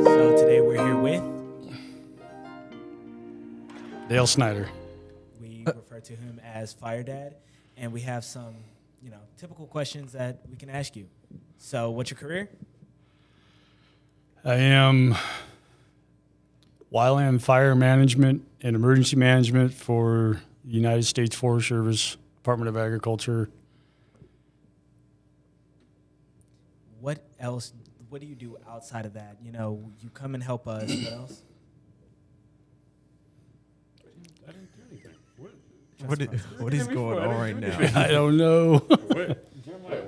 So today we're here with Snyder. we refer to him as Fire Dad, and we have some, typical questions that we can ask you. So, what's your career? I am wildland fire management and emergency management for the United States Forest Service, Department of Agriculture. What else? What do you do outside of that? You come and help us. What else? I didn't do anything. What is going on right now? I don't know. Jeremiah,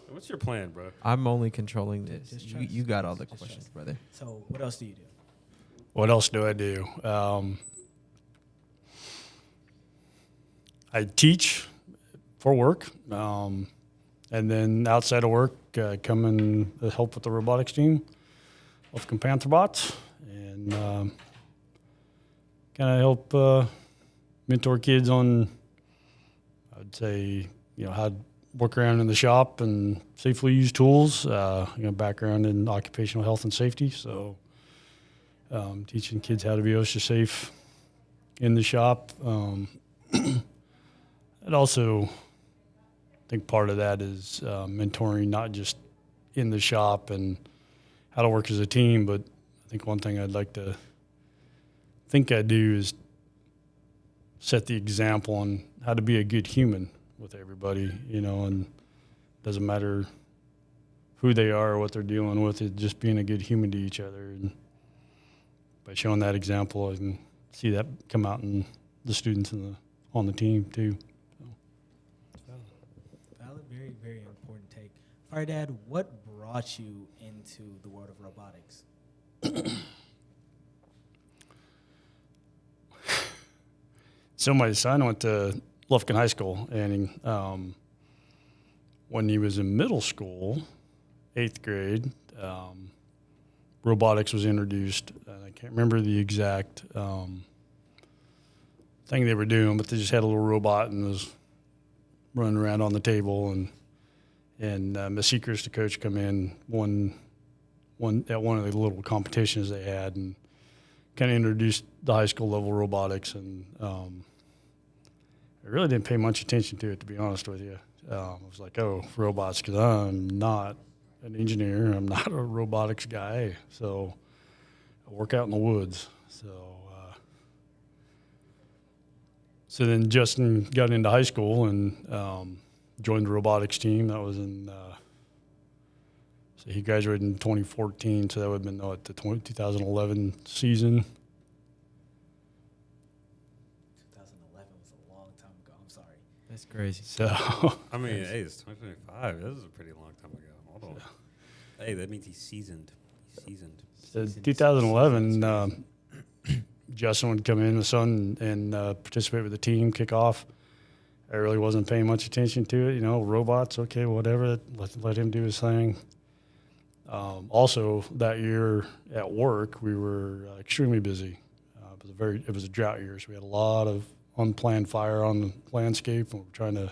what's your plan, bro? I'm only controlling this. Just You got all the Just questions, trust. brother. So, what else do you do? What else do I do? I teach for work, and then outside of work, come and help with the robotics team, Lufkin Pantherbots, and kind of help mentor kids on, I'd say, how to work around in the shop and safely use tools. Background in occupational health and safety, so teaching kids how to be OSHA safe in the shop. And also, I think part of that is mentoring, not just in the shop and how to work as a team, but I think one thing I'd like to think I do is set the example on how to be a good human with everybody, and it doesn't matter who they are or what they're dealing with, it's just being a good human to each other. And by showing that example, I can see that come out in the students on the team too. Valid, very, very important take. Fire Dad, what brought you into the world of robotics? So my son went to Lufkin High School, and when he was in middle school, 8th grade, robotics was introduced. I can't remember the exact thing they were doing, but they just had a little robot and was running around on the table. And Miss Seacrest, the coach, come in one at one of the little competitions they had, and kind of introduced the high school level robotics. And I really didn't pay much attention to it, to be honest with you. I was like, oh, robots, because I'm not an engineer. I'm not a robotics guy. So I work out in the woods. So then Justin got into high school and joined the robotics team. That was in, so he graduated in 2014, so that would have been the 2011 season. 2011 was a long time ago. I'm sorry. That's crazy. So I mean, hey, it's 2025. This is a pretty long time ago. Hold on. Hey, that means he's seasoned. So 2011, Justin would come in, the son, and participate with the team, kick off. I really wasn't paying much attention to it. Robots, okay, whatever. Let him do his thing. Also, that year at work, we were extremely busy. It was a drought year, so we had a lot of unplanned fire on the landscape, and we were trying to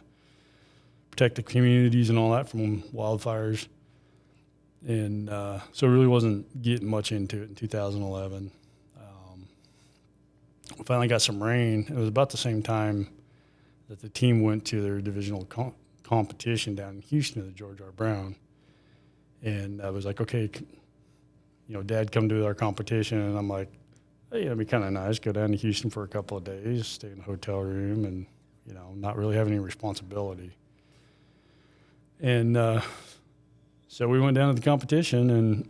protect the communities and all that from wildfires. And so really wasn't getting much into it in 2011. We finally got some rain. It was about the same time that the team went to their divisional competition down in Houston at the George R. Brown. And I was like, okay, Dad, come to our competition. And I'm like, hey, it'd be kind of nice, go down to Houston for a couple of days, stay in a hotel room, and, not really have any responsibility. And so we went down to the competition and,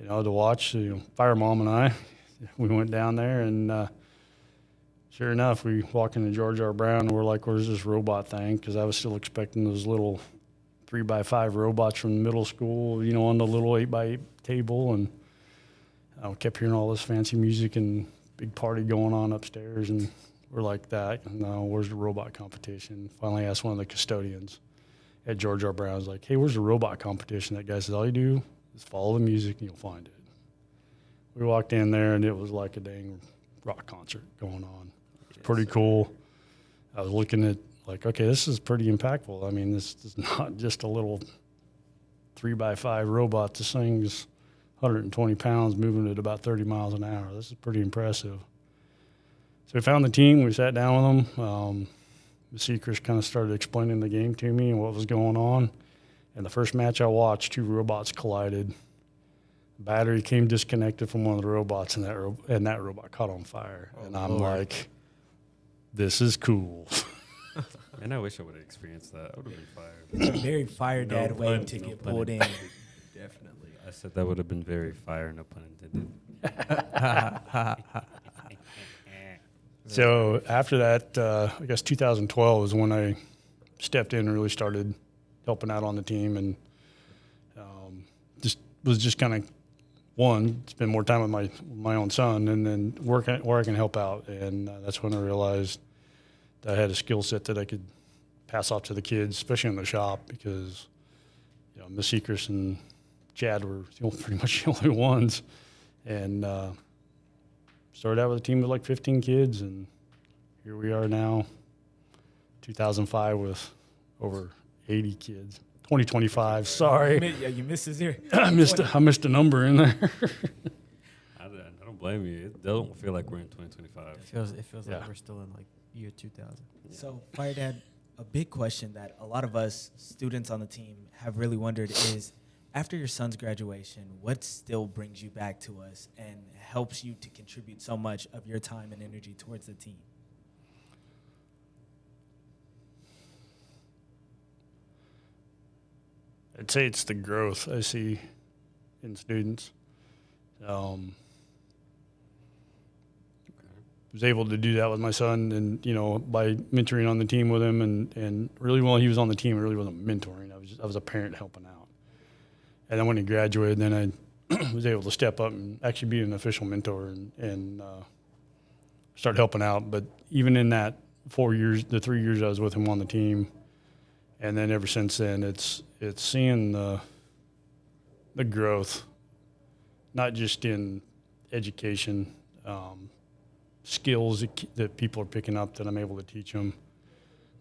to watch, Fire Mom and I, we went down there, and sure enough, we walk into George R. Brown, and we're like, where's this robot thing? Because I was still expecting those little 3x5 robots from middle school, on the little 8x8 table. And I kept hearing all this fancy music and big party going on upstairs. And we're like, no, where's the robot competition? Finally asked one of the custodians at George R. Brown. I was like, hey, where's the robot competition? That guy says, all you do is follow the music and you'll find it. We walked in there, and it was like a dang rock concert going on. It was pretty cool. I was looking at like, okay, this is pretty impactful. I mean, this is not just a little 3x5 robot. This thing's 120 pounds moving at about 30 miles an hour. This is pretty impressive. So we found the team. We sat down with them. The Seekers kind of started explaining the game to me and what was going on. And the first match I watched, two robots collided. Battery came disconnected from one of the robots, and that robot caught on fire. Oh, and I'm Lord. like, this is cool. And I wish I would have experienced that. I would have been fired. It's a very fire dad No way pun- to no get pun pulled in. intended. Definitely. I said that would have been very fire, no pun intended. So after that, I guess 2012 is when I stepped in and really started helping out on the team, and just kind of spend more time with my own son, and then work where I can help out. And that's when I realized that I had a skill set that I could pass off to the kids, especially in the shop, because Miss Seekers and Chad were pretty much the only ones. And started out with a team of like 15 kids, and here we are now, 2005, with over 80 kids. 2025, sorry. Yeah, you missed his ear. I missed a number in there. I don't blame you. It don't feel like we're in 2025. It feels Yeah. like we're still in like year 2000. So, Fire Dad, a big question that a lot of us students on the team have really wondered is, after your son's graduation, what still brings you back to us and helps you to contribute so much of your time and energy towards the team? I'd say it's the growth I see in students. Was able to do that with my son, and by mentoring on the team with him, and really while he was on the team, I really wasn't mentoring. I was a parent helping out. And then when he graduated, then I was able to step up and actually be an official mentor and start helping out. But even in that 4 years, the 3 years I was with him on the team, and then ever since then, it's seeing the growth, not just in education, skills that people are picking up that I'm able to teach them,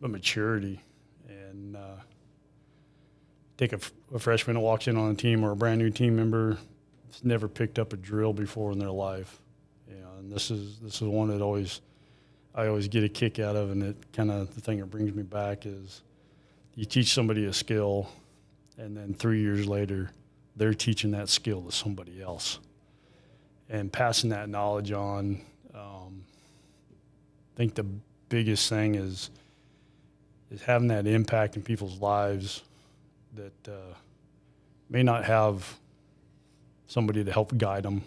but maturity. And take a freshman that walks in on a team or a brand new team member that's never picked up a drill before in their life, and this is one that I always get a kick out of, and it kind of the thing that brings me back is you teach somebody a skill, and then 3 years later, they're teaching that skill to somebody else and passing that knowledge on. I think the biggest thing is having that impact in people's lives that may not have somebody to help guide them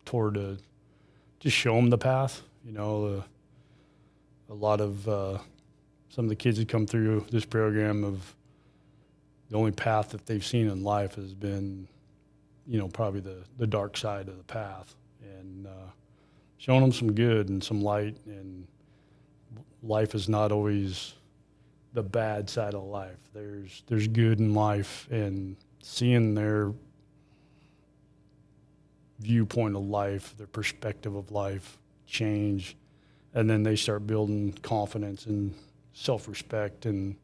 toward just show them the path. A lot of some of the kids that come through this program of the only path that they've seen in life has been, probably the dark side of the path, and showing them some good and some light. And life is not always the bad side of life. There's good in life, and seeing their viewpoint of life, their perspective of life change, and then they start building confidence and self-respect, and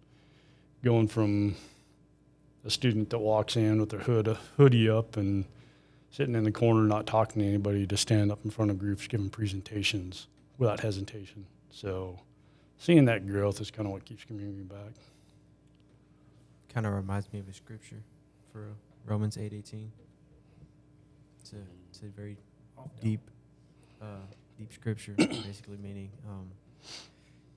going from a student that walks in with their hoodie up and sitting in the corner not talking to anybody to stand up in front of groups giving presentations without hesitation. So seeing that growth is kind of what keeps community back. Kind of reminds me of a scripture for Romans 8:18. It's a very deep scripture, basically meaning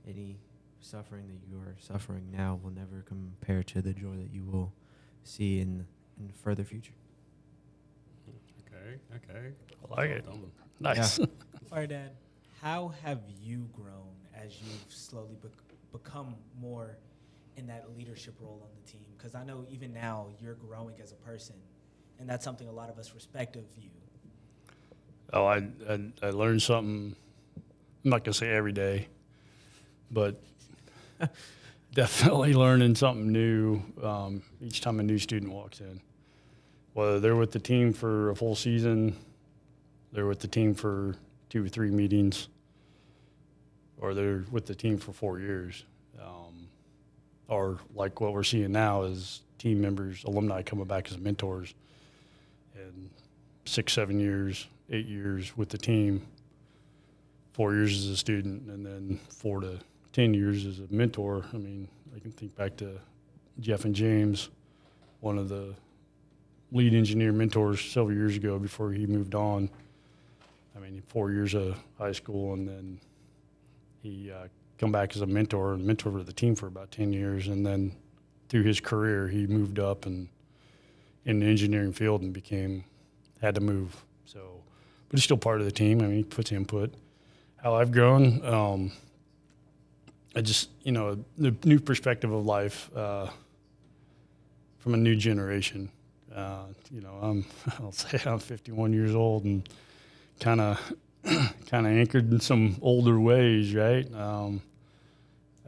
any suffering that you are suffering now will never compare to the joy that you will see in the further future. Okay. I like it. Nice. Yeah. Fire Dad, how have you grown as you've slowly become more in that leadership role on the team? Because I know even now you're growing as a person, and that's something a lot of us respect of you. Oh, I learned something. I'm not gonna say every day, but definitely learning something new each time a new student walks in. Whether they're with the team for a full season, they're with the team for 2 or 3 meetings, or they're with the team for 4 years. or like what we're seeing now is team members, alumni coming back as mentors, and 6, 7 years, 8 years with the team, 4 years as a student, and then 4 to 10 years as a mentor. I mean, I can think back to Jeff and James, one of the lead engineer mentors several years ago before he moved on. I mean, 4 years of high school, and then he come back as a mentor and mentor for the team for about 10 years. And then through his career, he moved up and in the engineering field and had to move. So, but he's still part of the team. I mean, he puts input. How I've grown, I just, the new perspective of life from a new generation. I'll say I'm 51 years old and kind of anchored in some older ways, right?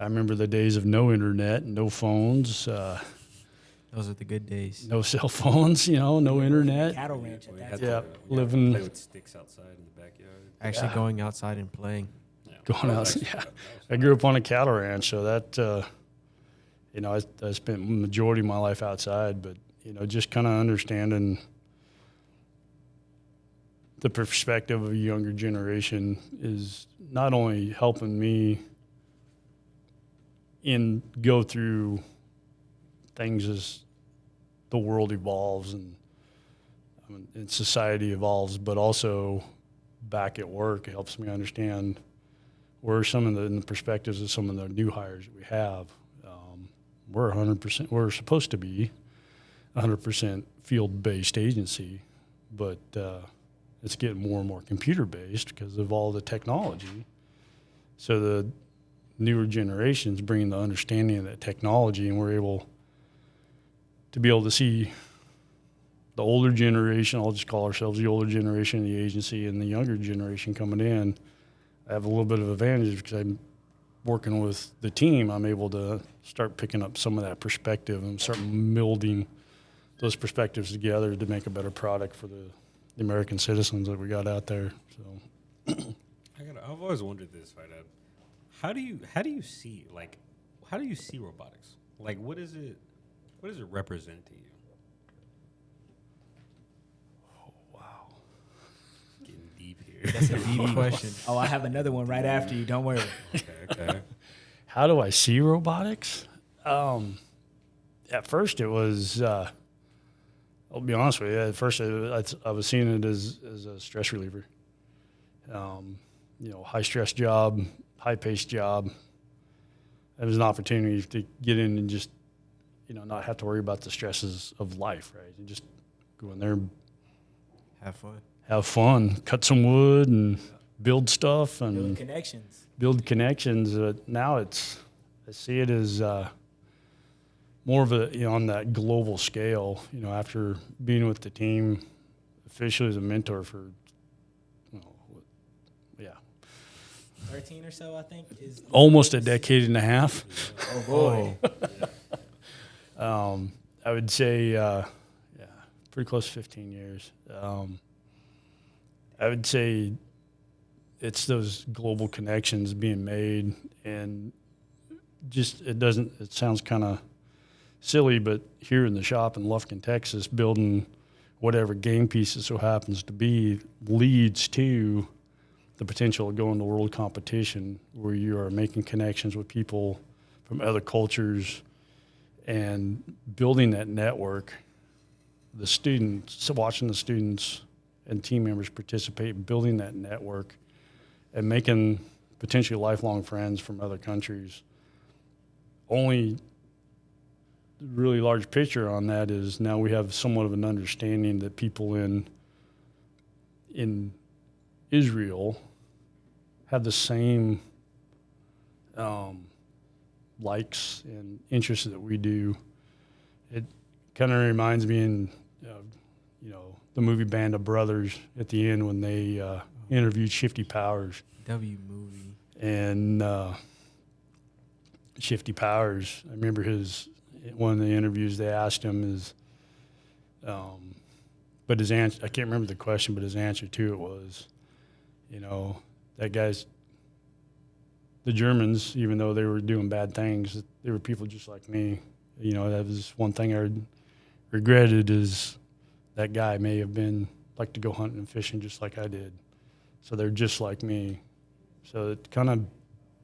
I remember the days of no internet, no phones. Those are the good days. No cell phones, no internet. Cattle ranch at We that had time. Yeah, to living, play with sticks outside in the backyard. Actually Yeah. going outside and playing. Yeah. going That out. was Yeah, actually- I grew up on a cattle ranch, so that, I spent the majority of my life outside, but, just kind of understanding the perspective of a younger generation is not only helping me go through things as the world evolves and society evolves, but also back at work, it helps me understand where some of the perspectives of some of the new hires that we have. We're 100%. We're supposed to be 100% field-based agency, but it's getting more and more computer-based because of all the technology. So the newer generations bringing the understanding of that technology, and we're able to see the older generation. I'll just call ourselves the older generation of the agency, and the younger generation coming in. I have a little bit of advantage because I'm working with the team. I'm able to start picking up some of that perspective and start melding those perspectives together to make a better product for the American citizens that we got out there. So I've always wondered this, right? How do you see robotics? Like, what does it represent to you? Oh, wow. Getting deep here. That's a deep question. Oh, I have another one right after you. Don't worry. Okay. How do I see robotics? At first it was, I'll be honest with you, at first I was seeing it as a stress reliever. High stress job, high paced job. It was an opportunity to get in and just, not have to worry about the stresses of life, right? And just go in there and Have fun. have fun, cut some wood and build stuff and Building connections. build connections. Now I see it as more of a, on that global scale, after being with the team officially as a mentor for, 13 or so, I think. Is almost a decade and a half. Oh, boy. I would say, pretty close to 15 years. I would say it's those global connections being made, and just it sounds kind of silly, but here in the shop in Lufkin, Texas, building whatever game piece it so happens to be leads to the potential of going to world competition where you are making connections with people from other cultures and building that network. The students, watching the students and team members participate, building that network and making potentially lifelong friends from other countries. Only really large picture on that is now we have somewhat of an understanding that people in Israel have the same likes and interests that we do. It kind of reminds me of, the movie Band of Brothers at the end when they interviewed Shifty Powers. W movie. And Shifty Powers, I remember one of the interviews they asked him is, but his answer, I can't remember the question, but his answer to it was, that guy's the Germans, even though they were doing bad things, they were people just like me. You know, that was one thing I regretted is that guy may have been like to go hunting and fishing just like I did. So they're just like me. So it kind of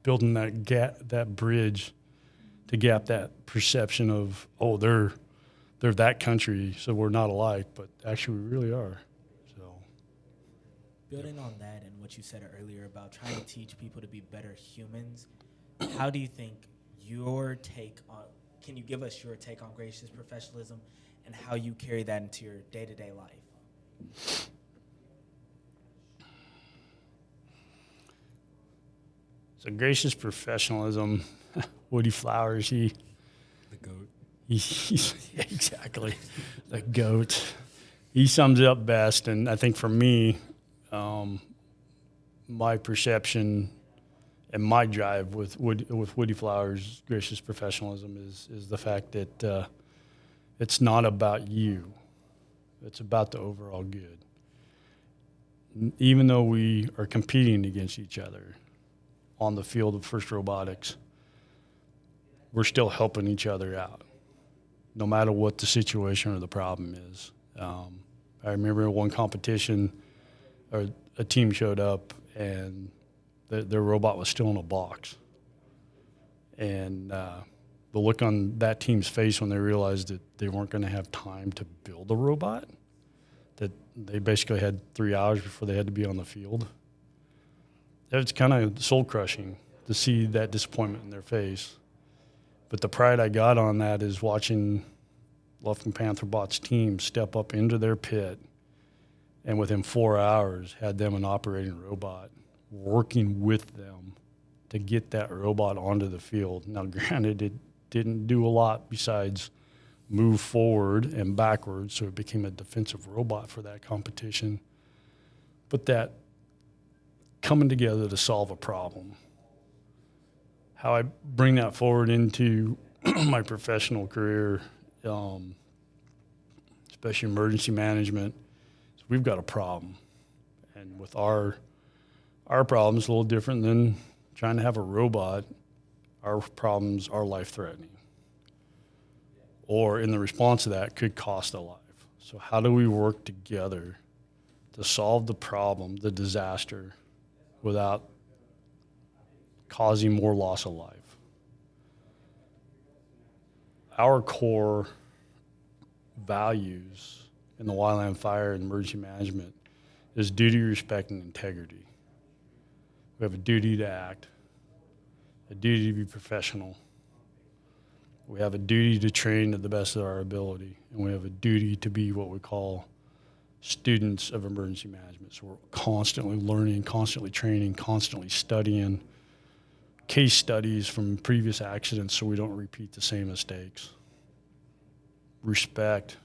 building that gap, that bridge to gap that perception of, oh, they're that country, so we're not alike, but actually we really are. So Building on that and what you said earlier about trying to teach people to be better humans, how do you think can you give us your take on gracious professionalism and how you carry that into your day-to-day life? So gracious professionalism, Woodie Flowers, The goat. he's exactly the goat. He sums it up best, and I think for me, my perception and my drive with Woodie Flowers' gracious professionalism is the fact that it's not about you; it's about the overall good. Even though we are competing against each other on the field of FIRST Robotics, we're still helping each other out, no matter what the situation or the problem is. I remember one competition, a team showed up and their robot was still in a box. And the look on that team's face when they realized that they weren't going to have time to build a robot, that they basically had 3 hours before they had to be on the field. It's kind of soul-crushing to see that disappointment in their face. But the pride I got on that is watching Lufkin Pantherbots team step up into their pit and within 4 hours had them an operating robot, working with them to get that robot onto the field. Now, granted, it didn't do a lot besides move forward and backwards, so it became a defensive robot for that competition. But that coming together to solve a problem, how I bring that forward into my professional career, especially emergency management, is we've got a problem. And with our problems, a little different than trying to have a robot. Our problems are life-threatening. Or in the response to that, could cost a life. So how do we work together to solve the problem, the disaster, without causing more loss of life? Our core values in the wildland fire and emergency management is duty, respect, and integrity. We have a duty to act, a duty to be professional. We have a duty to train to the best of our ability, and we have a duty to be what we call students of emergency management. So we're constantly learning, constantly training, constantly studying case studies from previous accidents so we don't repeat the same mistakes. Respect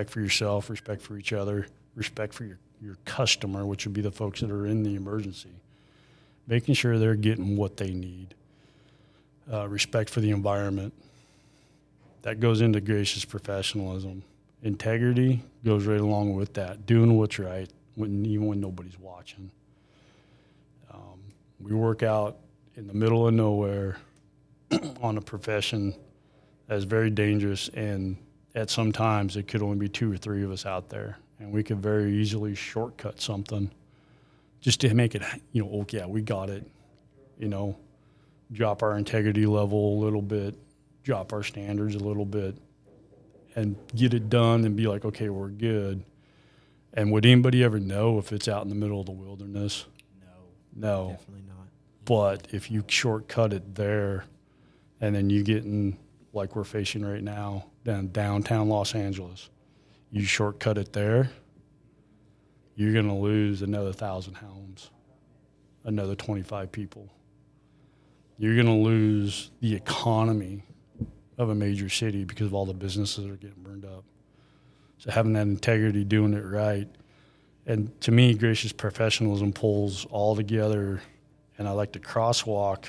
for yourself, respect for each other, respect for your customer, which would be the folks that are in the emergency, making sure they're getting what they need. Respect for the environment. That goes into gracious professionalism. Integrity goes right along with that, doing what's right even when nobody's watching. We work out in the middle of nowhere on a profession that is very dangerous, and at some times it could only be 2 or 3 of us out there, and we could very easily shortcut something just to make it, oh yeah, we got it, drop our integrity level a little bit, drop our standards a little bit, and get it done and be like, okay, we're good. And would anybody ever know if it's out in the middle of the wilderness? No. Definitely not. But if you shortcut it there, and then you get in, like we're facing right now, downtown Los Angeles, you shortcut it there, you're going to lose another 1,000 homes, another 25 people. You're going to lose the economy of a major city because of all the businesses that are getting burned up. So having that integrity, doing it right. And to me, gracious professionalism pulls all together, and I like to crosswalk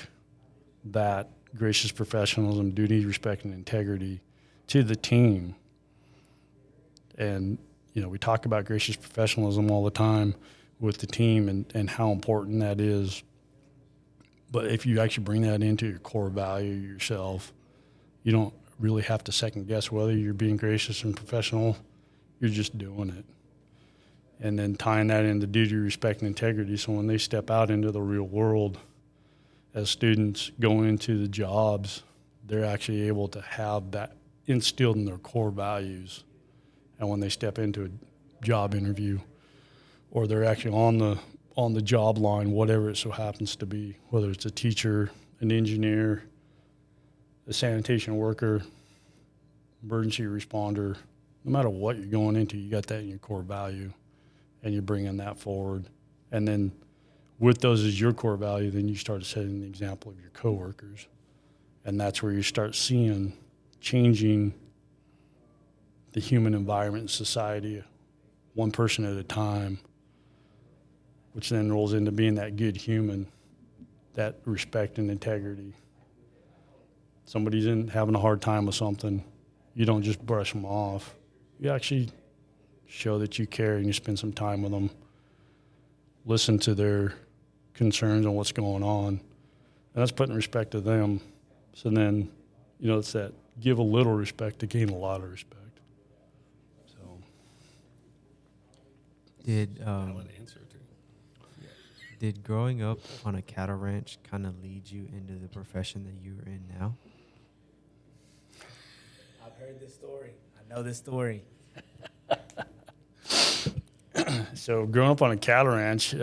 that gracious professionalism, duty, respect, and integrity to the team. And, we talk about gracious professionalism all the time with the team and how important that is. But if you actually bring that into your core value yourself, you don't really have to second guess whether you're being gracious and professional. You're just doing it. And then tying that into duty, respect, and integrity. So when they step out into the real world as students going into the jobs, they're actually able to have that instilled in their core values. And when they step into a job interview, or they're actually on the job line, whatever it so happens to be, whether it's a teacher, an engineer, a sanitation worker, emergency responder, no matter what you're going into, you got that in your core value, and you're bringing that forward. And then with those as your core value, then you start setting the example of your coworkers. And that's where you start seeing changing the human environment and society one person at a time, which then rolls into being that good human, that respect and integrity. Somebody's having a hard time with something, you don't just brush them off. You actually show that you care and you spend some time with them, listen to their concerns on what's going on, and that's putting respect to them. So then, it's that give a little respect to gain a lot of respect. So, Valid answer too. did growing up on a cattle ranch kind of lead you into the profession that you're in now? I've heard this story. I know this story. So growing up on a cattle ranch,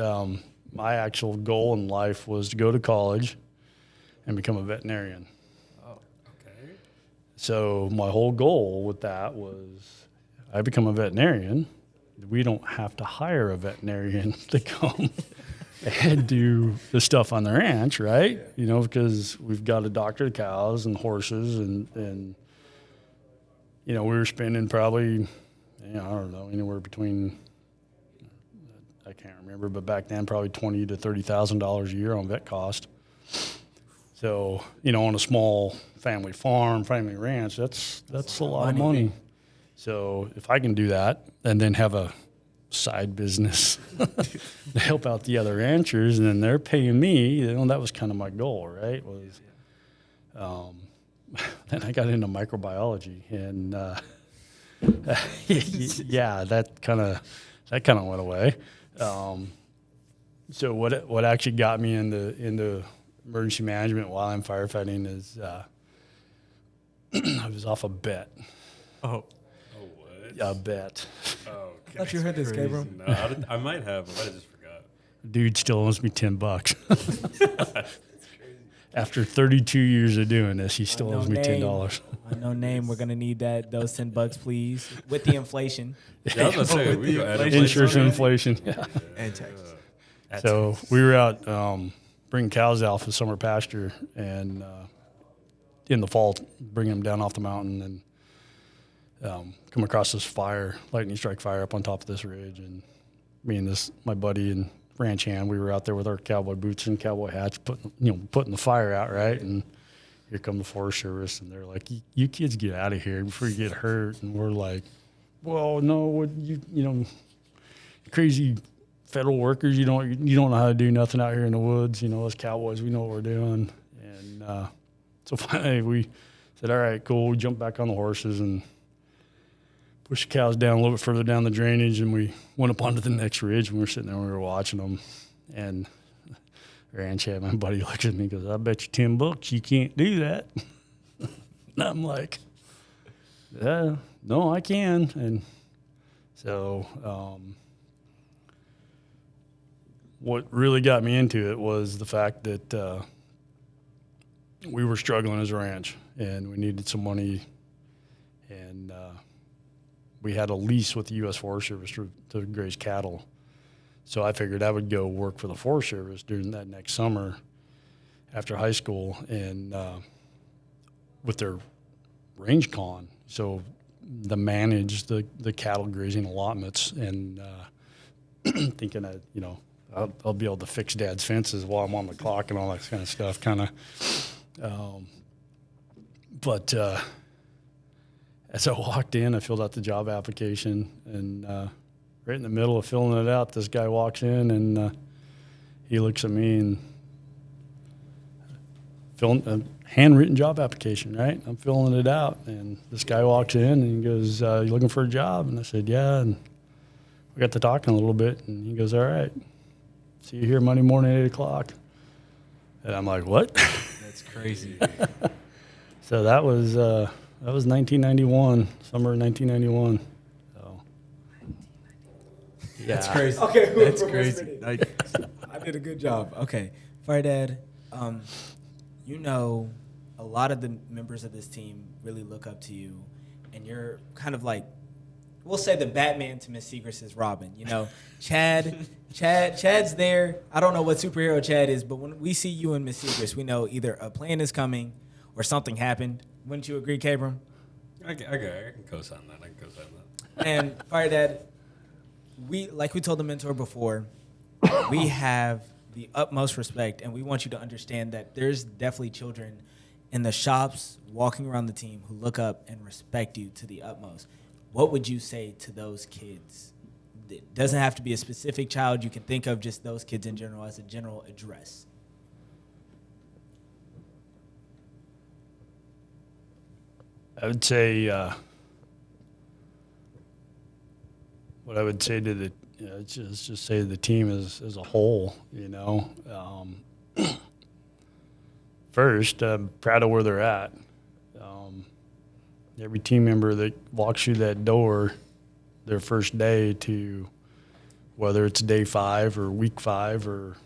my actual goal in life was to go to college and become a veterinarian. Oh, okay. So my whole goal with that was I become a veterinarian. We don't have to hire a veterinarian to come and do the stuff on the ranch, right? Because we've got to doctor the cows and horses and we were spending probably, I don't know, anywhere between, I can't remember, but back then probably $20,000 to $30,000 a year on vet cost. So, on a small family farm, family ranch, that's a lot of money. So if I can do that and then have a side business to help out the other ranchers, and then they're paying me, that was kind of my goal, right? Then I got into microbiology, and yeah, that kind of went away. So what actually got me into emergency management while I'm firefighting is I was off a bet. Oh, what? A bet. Oh, I thought you heard this, Kabram. No, I might have, but I just forgot. Dude still owes me $10. After 32 years of doing this, he still owes me $10. No name. We're gonna need those $10, please, with the inflation. Yeah, I was gonna say, we got Insurance and inflation. Yeah. And taxes. So we were out bringing cows out for summer pasture, and in the fall, bring them down off the mountain, and come across this lightning strike fire up on top of this ridge. And me and my buddy and ranch hand, we were out there with our cowboy boots and cowboy hats, putting the fire out, right? And here come the Forest Service, and they're like, "You kids get out of here before you get hurt." And we're like, "Well, no, crazy federal workers, you don't know how to do nothing out here in the woods. Us cowboys, we know what we're doing." And so finally we said, "All right, cool." We jumped back on the horses and pushed the cows down a little bit further down the drainage, and we went up onto the next ridge, and we were sitting there and we were watching them. And ranch hand, my buddy looks at me and goes, "I bet you $10 you can't do that." And I'm like, "Yeah, no, I can." And so what really got me into it was the fact that we were struggling as a ranch, and we needed some money, and we had a lease with the U.S. Forest Service to graze cattle. So I figured I would go work for the Forest Service during that next summer after high school, and with their range con. So to manage the cattle grazing allotments, and thinking that, I'll be able to fix Dad's fences while I'm on the clock and all that kind of stuff, but as I walked in, I filled out the job application, and right in the middle of filling it out, this guy walks in, and he looks at me and filling a handwritten job application, right? I'm filling it out, and this guy walks in and he goes, "You looking for a job?" And I said, "Yeah." And we got to talking a little bit, and he goes, "All right, see you here Monday morning at 8:00." And I'm like, "What?" That's crazy. So that was 1991, summer of 1991. So yeah, That's crazy. Okay, That's whoever crazy. whispered it. I did a good job. Okay, Fire Dad, you know, a lot of the members of this team really look up to you, and you're kind of like, we'll say the Batman to Miss Segrist's Robin. You know, Chad's there. I don't know what superhero Chad is, but when we see you and Miss Segrist, we know either a plane is coming or something happened. Wouldn't you agree, Kabram? I can co-sign that. And Fire Dad, like we told the mentor before, we have the utmost respect, and we want you to understand that there's definitely children in the shops walking around the team who look up and respect you to the utmost. What would you say to those kids? It doesn't have to be a specific child. You can think of just those kids in general as a general address. I would say what I would say to the let's just say the team as a whole. You know, first, I'm proud of where they're at. Every team member that walks through that door, their first day to whether it's day 5 or week 5 or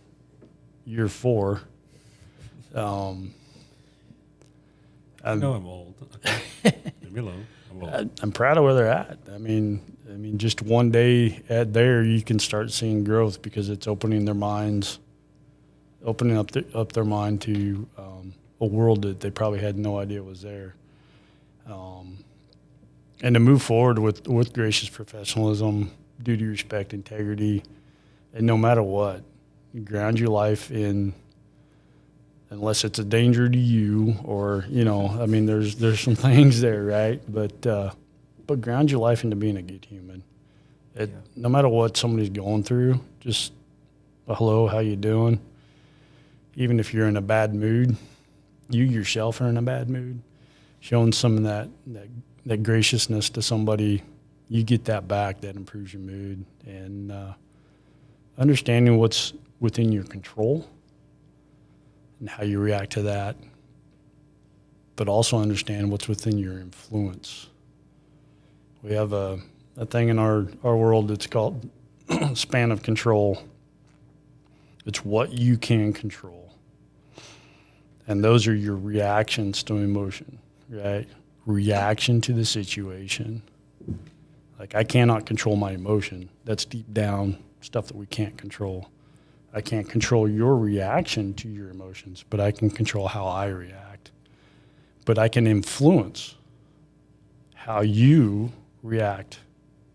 year 4. I know I'm old. Okay. Leave me alone. I'm old. I'm proud of where they're at. I mean, just one day at there, you can start seeing growth because it's opening their minds, opening up their mind to a world that they probably had no idea was there. And to move forward with gracious professionalism, duty, respect, integrity, and no matter what, you ground your life in, unless it's a danger to you or, you know, I mean, there's some things there, right? But ground your life into being a good human. No matter what somebody's going through, just a hello, how you doing? Even if you're in a bad mood, you yourself are in a bad mood, showing some of that graciousness to somebody, you get that back, that improves your mood. And understanding what's within your control and how you react to that, but also understand what's within your influence. We have a thing in our world that's called span of control. It's what you can control. And those are your reactions to emotion, right? Reaction to the situation. Like, I cannot control my emotion. That's deep down stuff that we can't control. I can't control your reaction to your emotions, but I can control how I react. But I can influence how you react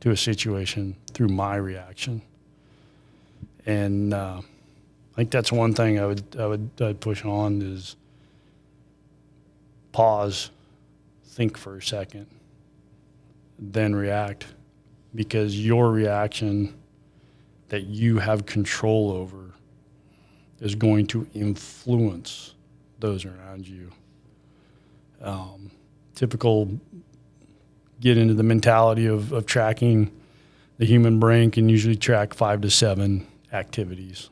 to a situation through my reaction. And I think that's one thing I'd push on is pause, think for a second, then react, because your reaction that you have control over is going to influence those around you. Typical get into the mentality of tracking. The human brain can usually track 5 to 7 activities.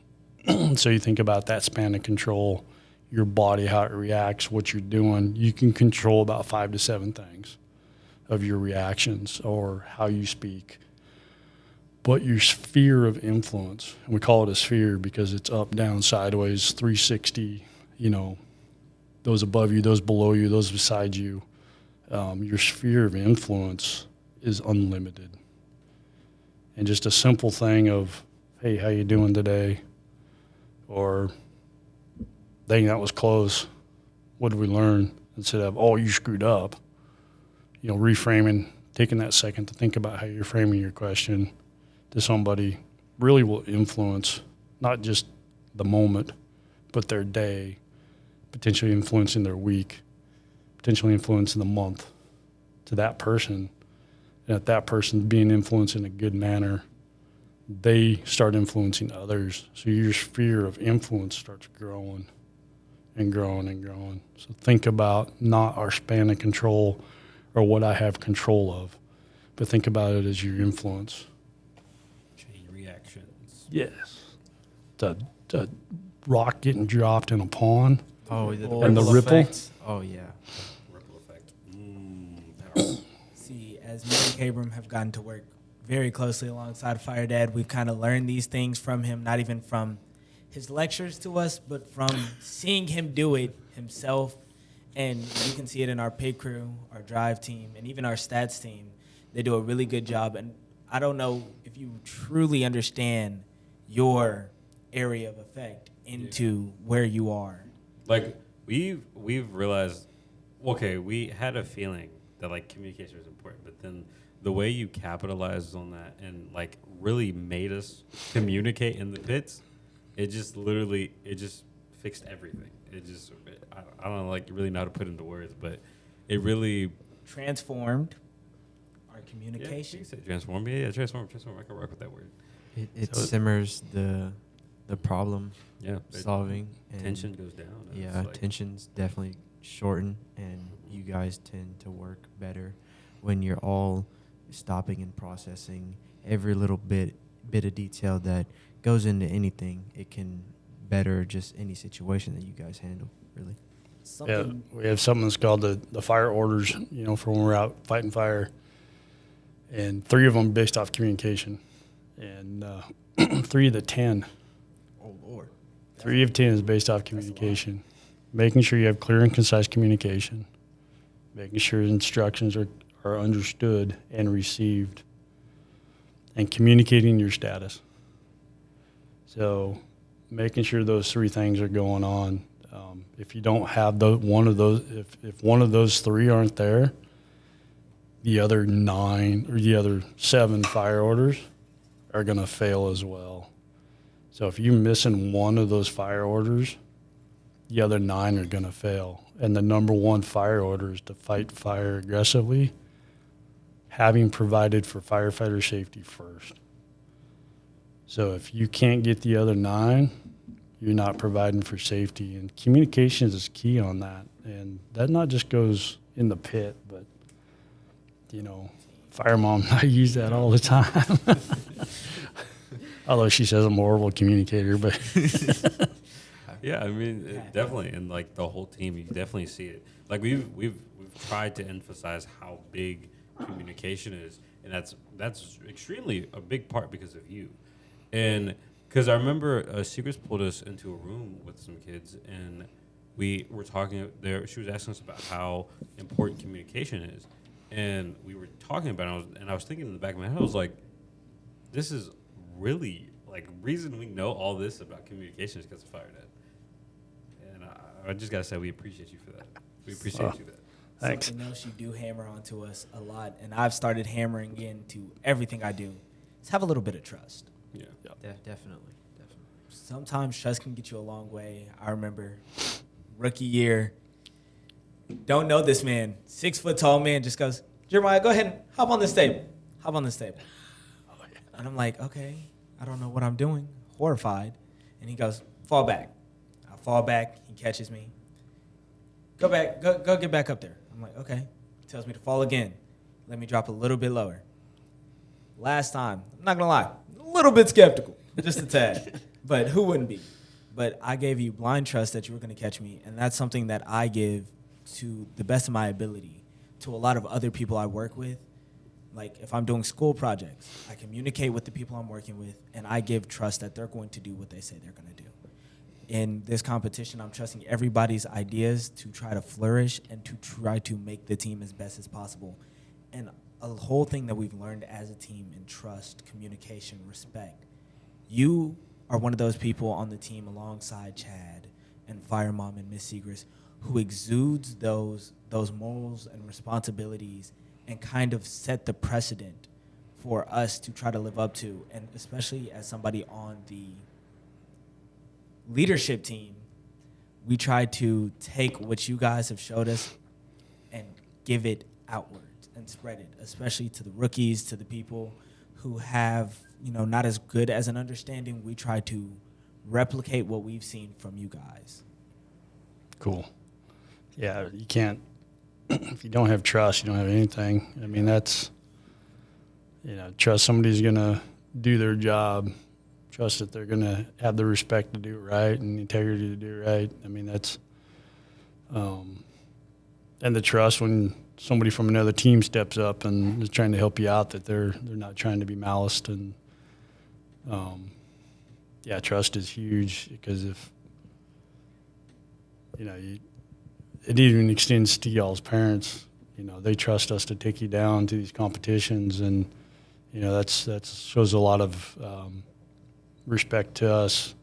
So you think about that span of control, your body, how it reacts, what you're doing. You can control about 5 to 7 things of your reactions or how you speak. But your sphere of influence, and we call it a sphere because it's up, down, sideways, 360, you know, those above you, those below you, those beside you. Your sphere of influence is unlimited. And just a simple thing of, hey, how you doing today? Or, dang, that was close. What did we learn? Instead of, oh, you screwed up. You know, reframing, taking that second to think about how you're framing your question to somebody really will influence not just the moment, but their day, potentially influencing their week, potentially influencing the month to that person. And if that person being influenced in a good manner, they start influencing others. So your sphere of influence starts growing. and growing and growing. So think about not our span of control or what I have control of, but think about it as your influence. Chain reactions. Yes. The rock getting dropped in a pond Oh, and the ripple. effect. Oh yeah. Ripple effect. Powerful. See, as me and Kabram have gotten to work very closely alongside Fire Dad, we've kind of learned these things from him, not even from his lectures to us, but from seeing him do it himself. And you can see it in our pit crew, our drive team, and even our stats team. They do a really good job. And I don't know if you truly understand your area of effect into where you are. Like we've realized, okay, we had a feeling that like communication was important, but then the way you capitalized on that and like really made us communicate in the pits, it just fixed everything. I don't like really know how to put into words, but it really Transformed our communication. Yeah, transform. Yeah, transform. I can work with that word. It So- simmers the problem Yeah, solving. And tension goes down. and Yeah, it's like, tensions definitely shorten, and you guys tend to work better when you're all stopping and processing every little bit of detail that goes into anything. It can better just any situation that you guys handle, really. Yeah, Something we have something that's called the fire orders, for when we're out fighting fire. And 3 of them based off communication. And 3 of the 10. Oh Lord. 3 of 10 is based off communication. Making sure you have clear and concise communication. Making sure instructions are understood and received. And communicating your status. So making sure those 3 things are going on. If you don't have one of those, if one of those 3 aren't there, the other 9 or the other 7 fire orders are going to fail as well. So if you're missing one of those fire orders, the other 9 are going to fail. And the number 1 fire order is to fight fire aggressively, having provided for firefighter safety first. So if you can't get the other 9, you're not providing for safety. And communications is key on that. And that not just goes in the pit, but, Fire Mom and I use that all the time. Although she says I'm a horrible communicator, but Yeah, I mean, definitely, and like the whole team, you definitely see it. Like we've tried to emphasize how big communication is, and that's extremely a big part because of you. And because I remember Secrets pulled us into a room with some kids, and we were talking there. She was asking us about how important communication is, and we were talking about it. And I was thinking in the back of my head, I was like, this is really like reason we know all this about communication is because of Fire Dad. And I just gotta say we appreciate you for that. We appreciate you that. thanks. Something else you do hammer onto us a lot, and I've started hammering into everything I do, is have a little bit of trust. Yeah. Definitely. Sometimes trust can get you a long way. I remember rookie year, don't know this man, 6 foot tall man just goes, Jeremiah, go ahead and hop on this table. Hop on this table. And I'm like, okay, I don't know what I'm doing. Horrified. And he goes, fall back. I fall back. He catches me. Go back. Go get back up there. I'm like, okay. He tells me to fall again. Let me drop a little bit lower. Last time, I'm not going to lie, a little bit skeptical, just a tad. But who wouldn't be? But I gave you blind trust that you were going to catch me. And that's something that I give to the best of my ability to a lot of other people I work with. Like if I'm doing school projects, I communicate with the people I'm working with, and I give trust that they're going to do what they say they're going to do. In this competition, I'm trusting everybody's ideas to try to flourish and to try to make the team as best as possible. And a whole thing that we've learned as a team in trust, communication, respect. You are one of those people on the team alongside Chad and Fire Mom and Miss Segrist who exudes those morals and responsibilities and kind of set the precedent for us to try to live up to. And especially as somebody on the leadership team, we try to take what you guys have showed us and give it outwards and spread it, especially to the rookies, to the people who have, not as good as an understanding. We try to replicate what we've seen from you guys. Cool. Yeah, you can't. If you don't have trust, you don't have anything. I mean, that's, trust somebody's going to do their job, trust that they're going to have the respect to do it right and the integrity to do it right. I mean, that's, and the trust when somebody from another team steps up and is trying to help you out, that they're not trying to be maliced. And, trust is huge, because if, it even extends to y'all's parents. They trust us to take you down to these competitions, and that shows a lot of respect to us,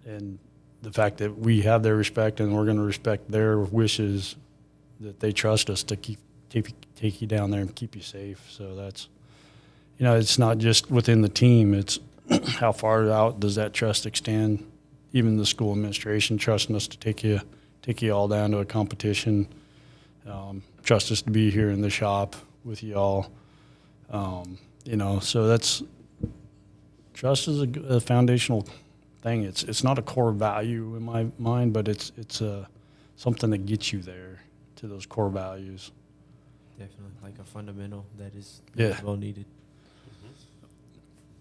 and the fact that we have their respect and we're going to respect their wishes, that they trust us to take you down there and keep you safe. So that's, it's not just within the team. It's how far out does that trust extend? Even the school administration trusting us to take you all down to a competition, trust us to be here in the shop with you all. So that's, trust is a foundational thing. It's not a core value in my mind, but it's something that gets you there to those core values. Definitely, like a fundamental that is well needed.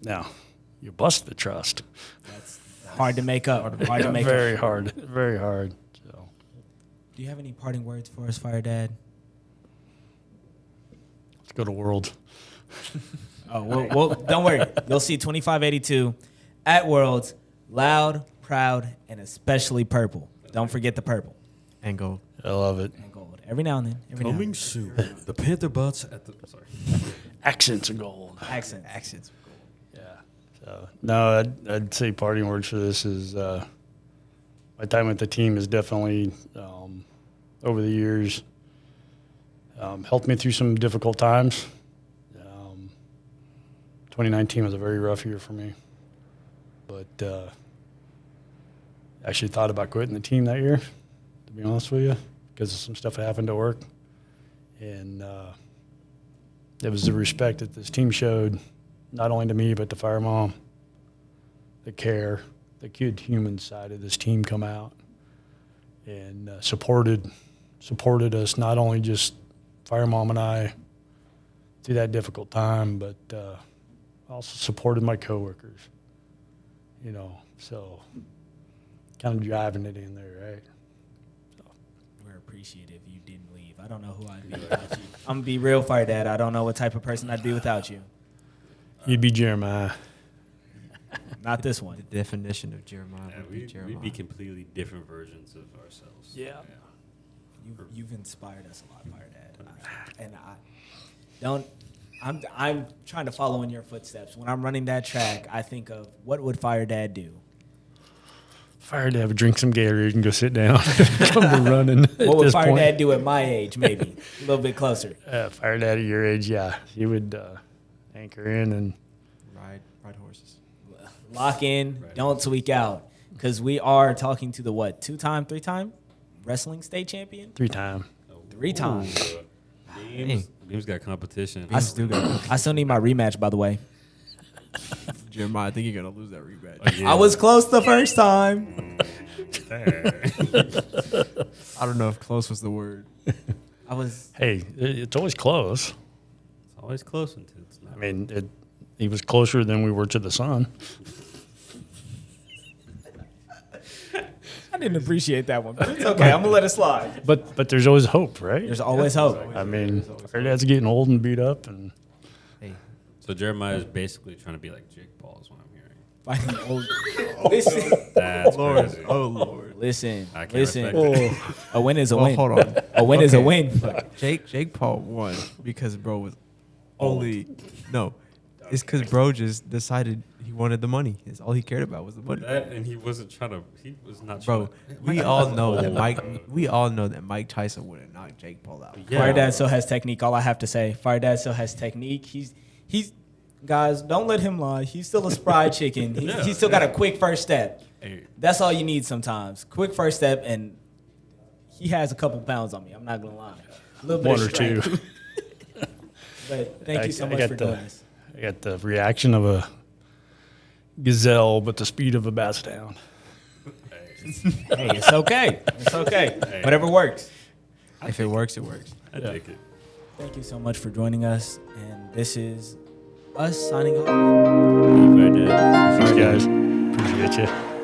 Now, you bust the trust. That's hard to make up. Hard to make Very up. hard. Very hard. So, Do you have any parting words for us, Fire Dad? let's go to World. Oh, well, don't worry. You'll see 2582 at Worlds, loud, proud, and especially purple. Don't forget the purple And gold. I love it. and gold. Every now and then. Coming soon. The Pantherbots at the Accents of gold. Accents. Yeah. So no, I'd say parting words for this is my time with the team is definitely over the years helped me through some difficult times. 2019 was a very rough year for me, but actually thought about quitting the team that year, to be honest with you, because some stuff happened at work, and it was the respect that this team showed, not only to me but to Fire Mom, the care, the good human side of this team come out and supported us, not only just Fire Mom and I through that difficult time, but also supported my coworkers, so kind of driving it in there, right? So. We're appreciative you didn't leave. I don't know who I'd be without you. I'm going to be real, Fire Dad. I don't know what type of person I'd be without you. You'd be Jeremiah. Not this The one. definition of Jeremiah would be Jeremiah. we'd be completely different versions of ourselves. Yeah. You've inspired us a lot, Fire Dad. I'm trying to follow in your footsteps. When I'm running that track, I think of what would Fire Dad do? Fire Dad would drink some Gatorade and go sit down. Come to running. What would Fire Dad do at my age, maybe? A little bit closer. Fire Dad at your age, yeah. He would anchor in and Ride horses. Lock in, don't tweak out. Because we are talking to the three-time wrestling state champion? 3-time. 3 times. Beam's got competition. I still need my rematch, by the way. Jeremiah, I think you're going to lose that rematch. I was close the first time. I don't know if close was the word. I was. Hey, it's always close. It's always close until it's not. I mean, he was closer than we were to the sun. I didn't appreciate that one, but it's okay. I'm gonna let it slide. But there's always hope, right? There's always hope. I mean, Fire Dad's getting old and beat up, and Hey, So Jeremiah is basically trying to be like Jake Paul, is what I'm hearing. Fighting old. Listen, That's crazy. oh Lord. listen, I can't listen. respect A win is a Well, win. hold on. A win is a Okay. win. Jake Paul won because bro was it's because bro just decided he wanted the money. It's all he cared about was the money. That, and he was not trying Bro, to. we all know that Mike Tyson would have knocked Jake Paul out. Yeah. Fire Dad still has technique. All I have to say, Fire Dad still has technique. He's guys, don't let him lie. He's still a spry chicken. He's still got a quick first step. Hey, That's all you need sometimes. Quick first step, and he has a couple pounds on me. I'm not gonna lie. A little bit one of or two. strength. But thank you so I much got for the- doing this. I got the reaction of a gazelle, but the speed of a basset hound. Hey, it's okay. It's okay. Hey. Whatever works. If it works, it works. I take it. Thank you so much for joining us. And this is us signing off. Thanks, guys. Appreciate you.